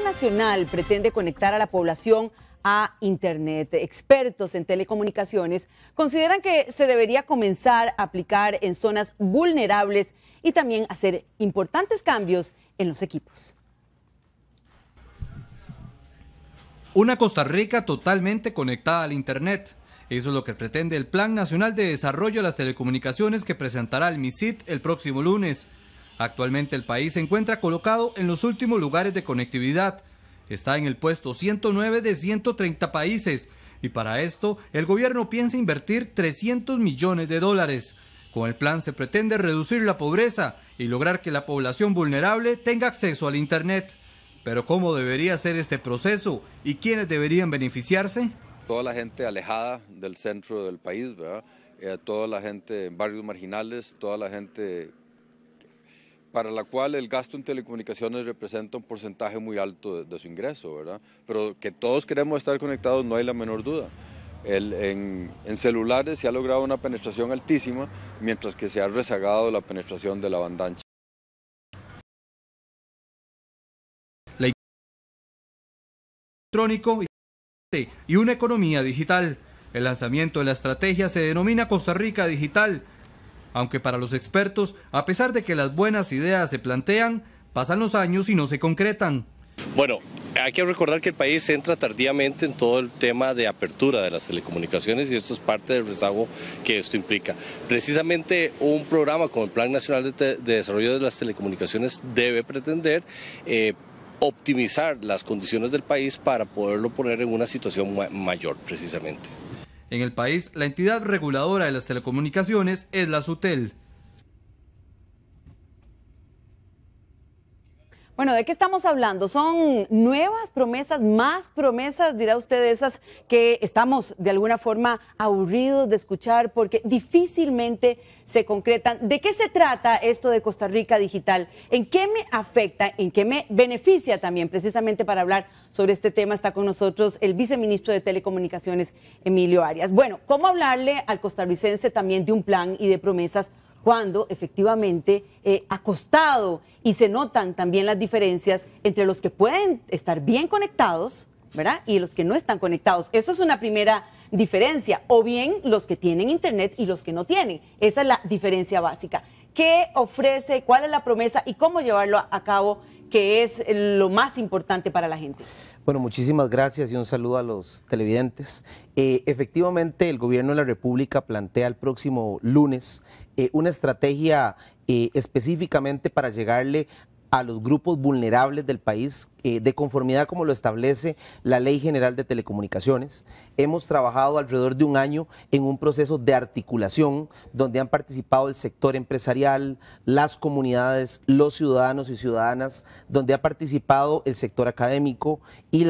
nacional pretende conectar a la población a Internet. Expertos en telecomunicaciones consideran que se debería comenzar a aplicar en zonas vulnerables y también hacer importantes cambios en los equipos. Una Costa Rica totalmente conectada al Internet. Eso es lo que pretende el Plan Nacional de Desarrollo de las Telecomunicaciones que presentará el MISIT el próximo lunes. Actualmente el país se encuentra colocado en los últimos lugares de conectividad. Está en el puesto 109 de 130 países y para esto el gobierno piensa invertir 300 millones de dólares. Con el plan se pretende reducir la pobreza y lograr que la población vulnerable tenga acceso al Internet. Pero ¿cómo debería ser este proceso y quiénes deberían beneficiarse? Toda la gente alejada del centro del país, ¿verdad? Toda la gente en barrios marginales, toda la gente para la cual el gasto en telecomunicaciones representa un porcentaje muy alto de su ingreso, ¿verdad? Pero que todos queremos estar conectados no hay la menor duda. En celulares se ha logrado una penetración altísima, mientras que se ha rezagado la penetración de la banda ancha. Electrónico y una economía digital. El lanzamiento de la estrategia se denomina Costa Rica Digital, aunque para los expertos, a pesar de que las buenas ideas se plantean, pasan los años y no se concretan. Bueno, hay que recordar que el país entra tardíamente en todo el tema de apertura de las telecomunicaciones y esto es parte del rezago que esto implica. Precisamente un programa como el Plan Nacional de Desarrollo de las Telecomunicaciones debe pretender optimizar las condiciones del país para poderlo poner en una situación mayor, precisamente. En el país, la entidad reguladora de las telecomunicaciones es la SUTEL. Bueno, ¿de qué estamos hablando? ¿Son nuevas promesas, más promesas, dirá usted, de esas que estamos de alguna forma aburridos de escuchar porque difícilmente se concretan? ¿De qué se trata esto de Costa Rica Digital? ¿En qué me afecta? ¿En qué me beneficia también? Precisamente para hablar sobre este tema está con nosotros el viceministro de Telecomunicaciones, Emilio Arias. Bueno, ¿cómo hablarle al costarricense también de un plan y de promesas cuando efectivamente ha costado y se notan también las diferencias entre los que pueden estar bien conectados, ¿verdad? Y los que no están conectados? Eso es una primera diferencia, o bien los que tienen Internet y los que no tienen. Esa es la diferencia básica. ¿Qué ofrece? ¿Cuál es la promesa? ¿Y cómo llevarlo a cabo? Que es lo más importante para la gente. Bueno, muchísimas gracias y un saludo a los televidentes. Efectivamente, el Gobierno de la República plantea el próximo lunes una estrategia específicamente para llegarle a los grupos vulnerables del país, de conformidad como lo establece la Ley General de Telecomunicaciones. Hemos trabajado alrededor de un año en un proceso de articulación donde han participado el sector empresarial, las comunidades, los ciudadanos y ciudadanas, donde ha participado el sector académico y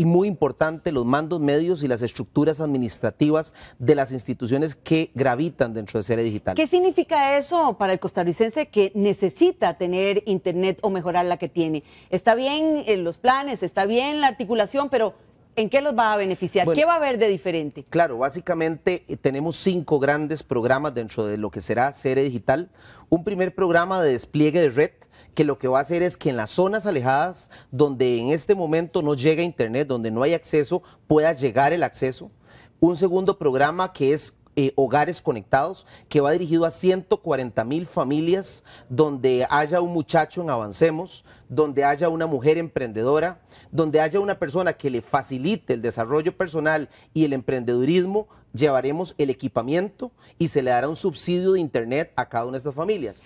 muy importante, los mandos medios y las estructuras administrativas de las instituciones que gravitan dentro de Sere Digital. ¿Qué significa eso para el costarricense que necesita tener Internet o mejorar la que tiene? Está bien los planes, está bien la articulación, pero ¿en qué los va a beneficiar? Bueno, ¿qué va a haber de diferente? Claro, básicamente tenemos 5 grandes programas dentro de lo que será Sere Digital. Un primer programa de despliegue de red, que lo que va a hacer es que en las zonas alejadas, donde en este momento no llega Internet, donde no hay acceso, pueda llegar el acceso. Un segundo programa que es Hogares Conectados, que va dirigido a 140,000 familias, donde haya un muchacho en Avancemos, donde haya una mujer emprendedora, donde haya una persona que le facilite el desarrollo personal y el emprendedurismo. Llevaremos el equipamiento y se le dará un subsidio de Internet a cada una de estas familias.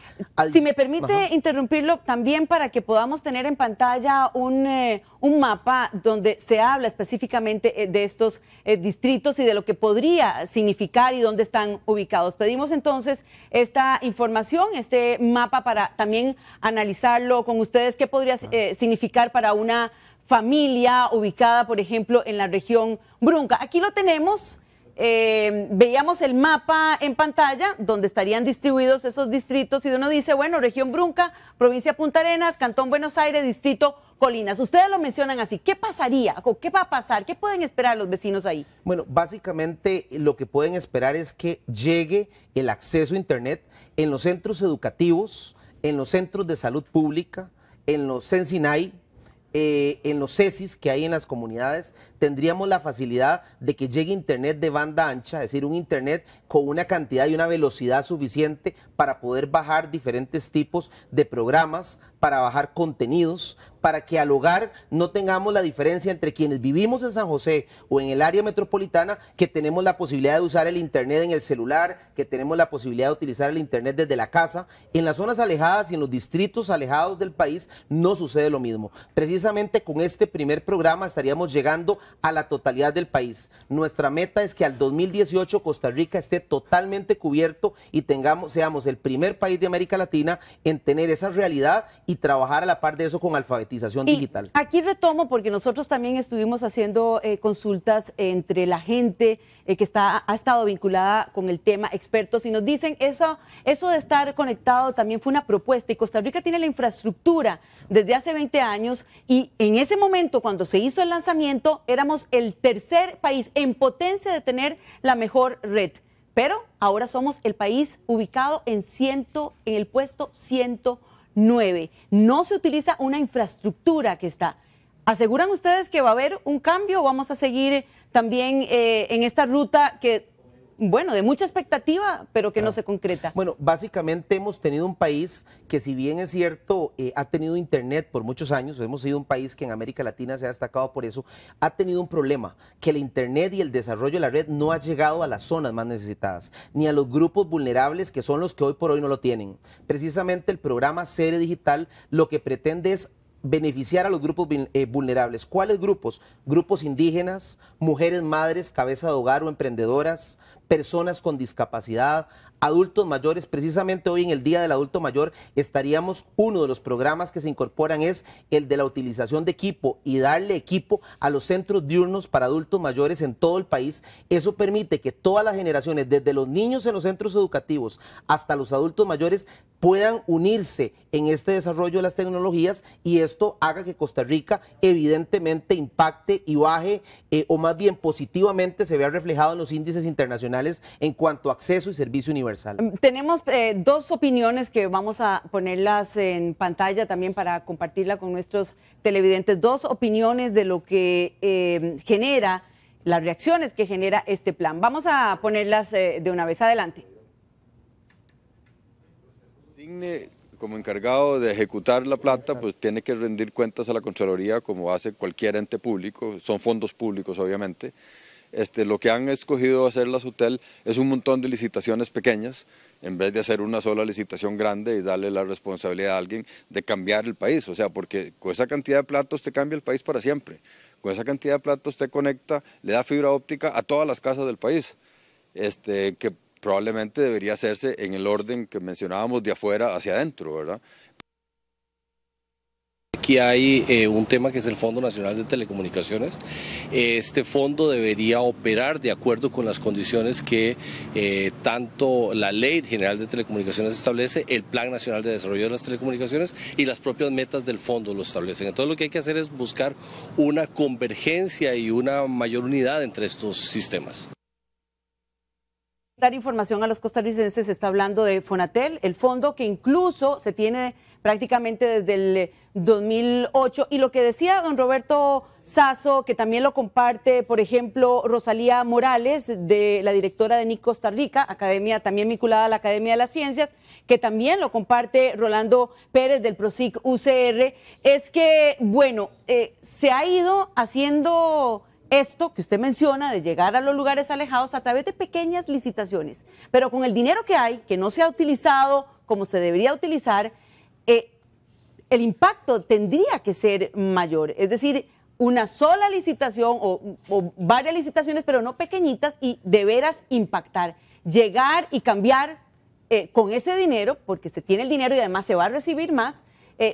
Si me permite interrumpirlo, también para que podamos tener en pantalla un mapa donde se habla específicamente de estos distritos y de lo que podría significar y dónde están ubicados. Pedimos entonces esta información, este mapa, para también analizarlo con ustedes. ¿Qué podría significar para una familia ubicada, por ejemplo, en la región Brunca? Aquí lo tenemos. Veíamos el mapa en pantalla donde estarían distribuidos esos distritos y uno dice, bueno, región Brunca, provincia Punta Arenas, Cantón Buenos Aires, distrito Colinas. Ustedes lo mencionan así. ¿Qué pasaría? ¿Qué va a pasar? ¿Qué pueden esperar los vecinos ahí? Bueno, básicamente lo que pueden esperar es que llegue el acceso a Internet en los centros educativos, en los centros de salud pública, en los Sensinay, en los CESIs que hay en las comunidades, tendríamos la facilidad de que llegue internet de banda ancha, es decir, un internet con una cantidad y una velocidad suficiente para poder bajar diferentes tipos de programas, para bajar contenidos, para que al hogar no tengamos la diferencia entre quienes vivimos en San José o en el área metropolitana, que tenemos la posibilidad de usar el internet en el celular, que tenemos la posibilidad de utilizar el internet desde la casa. En las zonas alejadas y en los distritos alejados del país no sucede lo mismo. Precisamente con este primer programa estaríamos llegando a la totalidad del país. Nuestra meta es que al 2018 Costa Rica esté totalmente cubierto y seamos el primer país de América Latina en tener esa realidad y trabajar a la par de eso con alfabetización digital. Aquí retomo porque nosotros también estuvimos haciendo consultas entre la gente que ha estado vinculada con el tema, expertos, y nos dicen eso de estar conectado también fue una propuesta, y Costa Rica tiene la infraestructura desde hace 20 años, y en ese momento cuando se hizo el lanzamiento éramos el tercer país en potencia de tener la mejor red. Pero ahora somos el país ubicado en el puesto 109. No se utiliza una infraestructura que está. ¿Aseguran ustedes que va a haber un cambio o vamos a seguir también en esta ruta que, bueno, de mucha expectativa, pero que no se concreta? Bueno, básicamente hemos tenido un país que, si bien es cierto, ha tenido internet por muchos años, hemos sido un país que en América Latina se ha destacado por eso, ha tenido un problema, que el internet y el desarrollo de la red no ha llegado a las zonas más necesitadas, ni a los grupos vulnerables que son los que hoy por hoy no lo tienen. Precisamente el programa Cere Digital lo que pretende es beneficiar a los grupos vulnerables. ¿Cuáles grupos? Grupos indígenas, mujeres madres, cabeza de hogar o emprendedoras, personas con discapacidad, adultos mayores. Precisamente hoy en el Día del Adulto Mayor uno de los programas que se incorporan es el de la utilización de equipo y darle equipo a los centros diurnos para adultos mayores en todo el país. Eso permite que todas las generaciones, desde los niños en los centros educativos hasta los adultos mayores, puedan unirse en este desarrollo de las tecnologías, y esto haga que Costa Rica evidentemente impacte y baje, o más bien positivamente se vea reflejado en los índices internacionales en cuanto a acceso y servicio universal. Tenemos dos opiniones que vamos a ponerlas en pantalla también para compartirla con nuestros televidentes. Dos opiniones de lo que genera, las reacciones que genera este plan. Vamos a ponerlas de una vez. Adelante. Signe, como encargado de ejecutar la plata, pues tiene que rendir cuentas a la Contraloría como hace cualquier ente público, son fondos públicos obviamente. Lo que han escogido hacer la SUTEL es un montón de licitaciones pequeñas, en vez de hacer una sola licitación grande y darle la responsabilidad a alguien de cambiar el país. O sea, porque con esa cantidad de plata usted cambia el país para siempre. Con esa cantidad de plata usted conecta, le da fibra óptica a todas las casas del país, que probablemente debería hacerse en el orden que mencionábamos, de afuera hacia adentro, ¿verdad? Aquí hay un tema que es el Fondo Nacional de Telecomunicaciones. Este fondo debería operar de acuerdo con las condiciones que tanto la Ley General de Telecomunicaciones establece, el Plan Nacional de Desarrollo de las Telecomunicaciones y las propias metas del fondo lo establecen. Entonces lo que hay que hacer es buscar una convergencia y una mayor unidad entre estos sistemas. Dar información a los costarricenses, se está hablando de Fonatel, el fondo que incluso se tiene prácticamente desde el 2008, y lo que decía don Roberto Sazo, que también lo comparte, por ejemplo, Rosalía Morales, de la directora de NIC Costa Rica, academia también vinculada a la Academia de las Ciencias, que también lo comparte Rolando Pérez del PROSIC UCR, es que, bueno, se ha ido haciendo esto que usted menciona de llegar a los lugares alejados a través de pequeñas licitaciones, pero con el dinero que hay, que no se ha utilizado como se debería utilizar, el impacto tendría que ser mayor, es decir, una sola licitación o varias licitaciones, pero no pequeñitas, y de veras impactar, llegar y cambiar con ese dinero, porque se tiene el dinero y además se va a recibir más,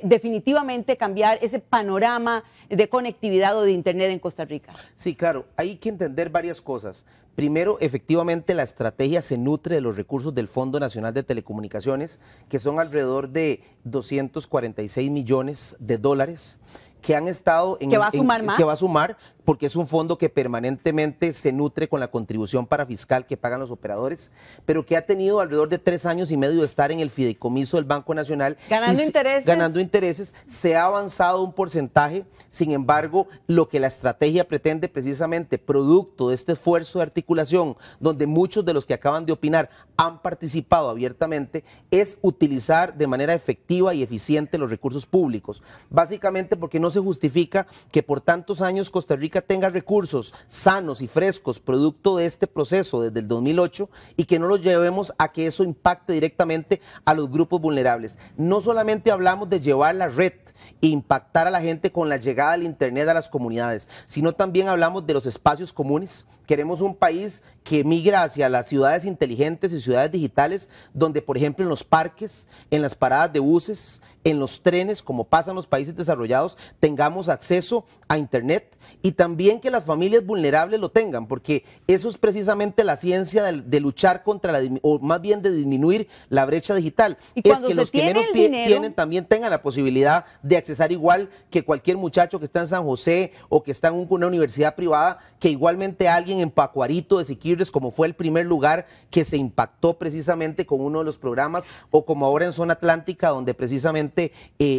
definitivamente cambiar ese panorama de conectividad o de internet en Costa Rica. Sí, claro, hay que entender varias cosas. Primero, efectivamente, la estrategia se nutre de los recursos del Fondo Nacional de Telecomunicaciones, que son alrededor de 246 millones de dólares, que han estado ¿Que va a sumar más? Que va a sumar, porque es un fondo que permanentemente se nutre con la contribución parafiscal que pagan los operadores, pero que ha tenido alrededor de 3 años y medio de estar en el fideicomiso del Banco Nacional. Ganando intereses, se ha avanzado un porcentaje, sin embargo, lo que la estrategia pretende precisamente, producto de este esfuerzo de articulación, donde muchos de los que acaban de opinar han participado abiertamente, es utilizar de manera efectiva y eficiente los recursos públicos. Básicamente porque no se justifica que por tantos años Costa Rica tenga recursos sanos y frescos producto de este proceso desde el 2008 y que no los llevemos a que eso impacte directamente a los grupos vulnerables. No solamente hablamos de llevar la red e impactar a la gente con la llegada del internet a las comunidades, sino también hablamos de los espacios comunes. Queremos un país que migra hacia las ciudades inteligentes y ciudades digitales, donde por ejemplo en los parques, en las paradas de buses, en los trenes, como pasa en los países desarrollados, tengamos acceso a internet y también que las familias vulnerables lo tengan, porque eso es precisamente la ciencia de luchar contra o más bien de disminuir la brecha digital. Es que los que menos tienen también tengan la posibilidad de accesar igual que cualquier muchacho que está en San José o que está en una universidad privada, que igualmente alguien en Pacuarito de Siquirres, como fue el primer lugar que se impactó precisamente con uno de los programas, o como ahora en Zona Atlántica, donde precisamente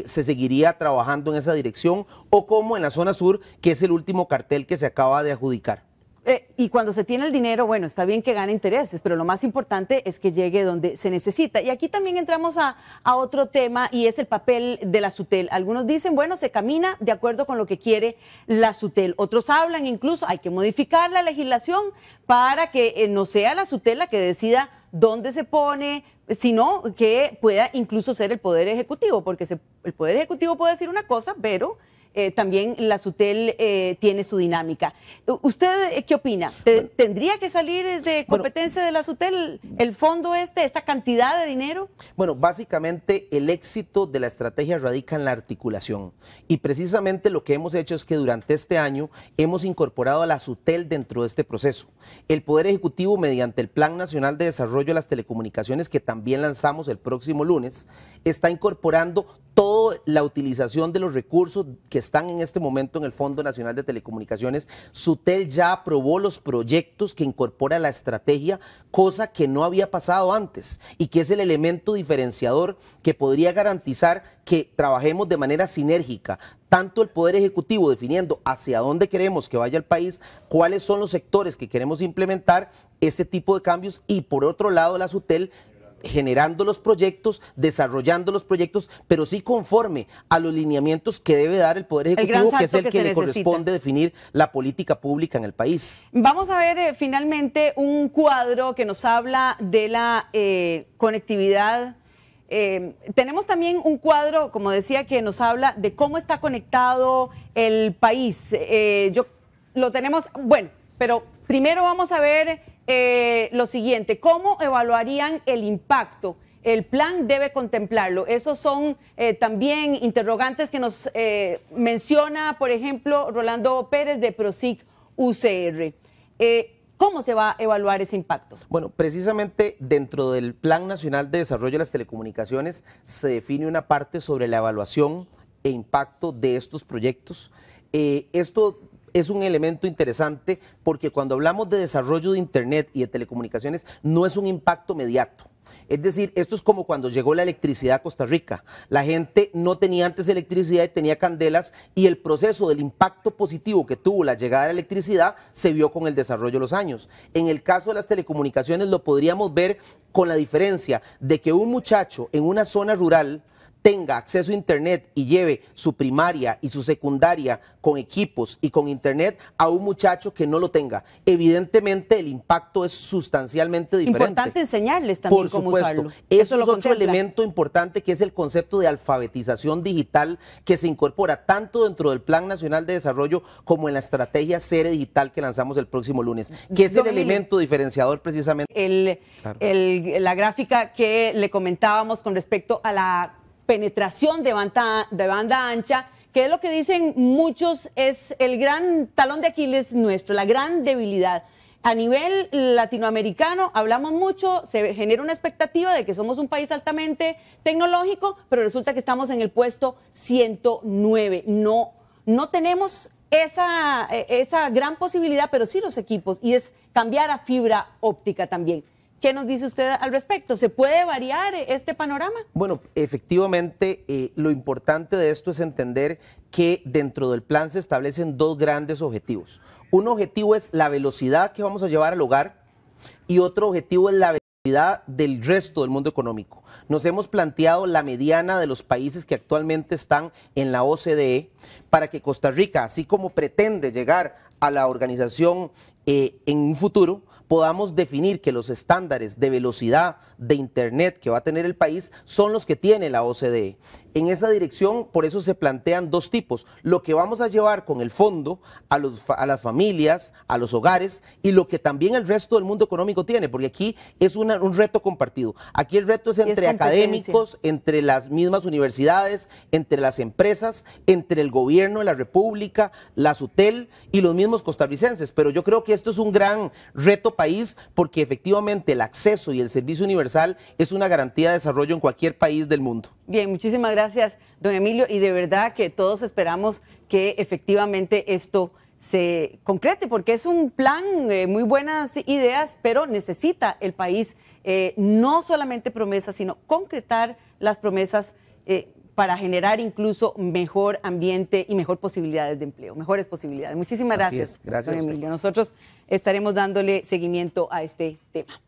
se seguiría trabajando en esa dirección, o como en la zona sur, que es el último cartel que se acaba de adjudicar. Y cuando se tiene el dinero, bueno, está bien que gane intereses, pero lo más importante es que llegue donde se necesita. Y aquí también entramos a otro tema, y es el papel de la SUTEL. Algunos dicen, bueno, se camina de acuerdo con lo que quiere la SUTEL. Otros hablan incluso, hay que modificar la legislación para que no sea la SUTEL la que decida dónde se pone, sino que pueda incluso ser el Poder Ejecutivo, porque el Poder Ejecutivo puede decir una cosa, pero también la SUTEL tiene su dinámica. ¿Usted qué opina? ¿Tendría que salir de competencia de la SUTEL el fondo esta cantidad de dinero? Bueno, básicamente el éxito de la estrategia radica en la articulación, y precisamente lo que hemos hecho es que durante este año hemos incorporado a la SUTEL dentro de este proceso. El Poder Ejecutivo, mediante el Plan Nacional de Desarrollo de las Telecomunicaciones, que también lanzamos el próximo lunes, está incorporando toda la utilización de los recursos que están en este momento en el Fondo Nacional de Telecomunicaciones. SUTEL ya aprobó los proyectos que incorpora la estrategia, cosa que no había pasado antes y que es el elemento diferenciador que podría garantizar que trabajemos de manera sinérgica, tanto el Poder Ejecutivo definiendo hacia dónde queremos que vaya el país, cuáles son los sectores que queremos implementar ese tipo de cambios, y por otro lado la SUTEL generando los proyectos, desarrollando los proyectos, pero sí conforme a los lineamientos que debe dar el Poder Ejecutivo, que es el que le corresponde definir la política pública en el país. Vamos a ver finalmente un cuadro que nos habla de la conectividad. Tenemos también un cuadro, como decía, que nos habla de cómo está conectado el país. Lo tenemos, bueno, pero primero vamos a ver lo siguiente: ¿cómo evaluarían el impacto? El plan debe contemplarlo. Esos son también interrogantes que nos menciona, por ejemplo, Rolando Pérez de PROSIC UCR. ¿Cómo se va a evaluar ese impacto? Bueno, precisamente dentro del Plan Nacional de Desarrollo de las Telecomunicaciones se define una parte sobre la evaluación e impacto de estos proyectos. Esto es un elemento interesante porque cuando hablamos de desarrollo de Internet y de telecomunicaciones no es un impacto inmediato. Es decir, esto es como cuando llegó la electricidad a Costa Rica. La gente no tenía antes electricidad y tenía candelas, y el proceso del impacto positivo que tuvo la llegada de la electricidad se vio con el desarrollo de los años. En el caso de las telecomunicaciones lo podríamos ver con la diferencia de que un muchacho en una zona rural tenga acceso a Internet y lleve su primaria y su secundaria con equipos y con Internet a un muchacho que no lo tenga. Evidentemente el impacto es sustancialmente diferente. Importante enseñarles también cómo usarlo. Por supuesto. Eso es otro elemento importante, que es el concepto de alfabetización digital, que se incorpora tanto dentro del Plan Nacional de Desarrollo como en la estrategia SERE Digital que lanzamos el próximo lunes, que es el elemento diferenciador precisamente. La gráfica que le comentábamos con respecto a la penetración de banda ancha, que es lo que dicen muchos, es el gran talón de Aquiles nuestro, la gran debilidad. A nivel latinoamericano hablamos mucho, se genera una expectativa de que somos un país altamente tecnológico, pero resulta que estamos en el puesto 109. No tenemos esa gran posibilidad, pero sí los equipos, y es cambiar a fibra óptica también. ¿Qué nos dice usted al respecto? ¿Se puede variar este panorama? Bueno, efectivamente, lo importante de esto es entender que dentro del plan se establecen dos grandes objetivos. Un objetivo es la velocidad que vamos a llevar al hogar y otro objetivo es la velocidad del resto del mundo económico. Nos hemos planteado la mediana de los países que actualmente están en la OCDE para que Costa Rica, así como pretende llegar a la organización en un futuro, podamos definir que los estándares de velocidad de Internet que va a tener el país son los que tiene la OCDE. En esa dirección, por eso se plantean dos tipos, lo que vamos a llevar con el fondo a las familias, a los hogares, y lo que también el resto del mundo económico tiene, porque aquí es un reto compartido. Aquí el reto es entre académicos, entre las mismas universidades, entre las empresas, entre el gobierno de la República, la SUTEL y los mismos costarricenses, pero yo creo que esto es un gran reto país porque efectivamente el acceso y el servicio universal es una garantía de desarrollo en cualquier país del mundo. Bien, muchísimas gracias, don Emilio, y de verdad que todos esperamos que efectivamente esto se concrete, porque es un plan, muy buenas ideas, pero necesita el país no solamente promesas, sino concretar las promesas para generar incluso mejor ambiente y mejor posibilidades de empleo, mejores posibilidades. Muchísimas gracias, gracias don Emilio. Nosotros estaremos dándole seguimiento a este tema.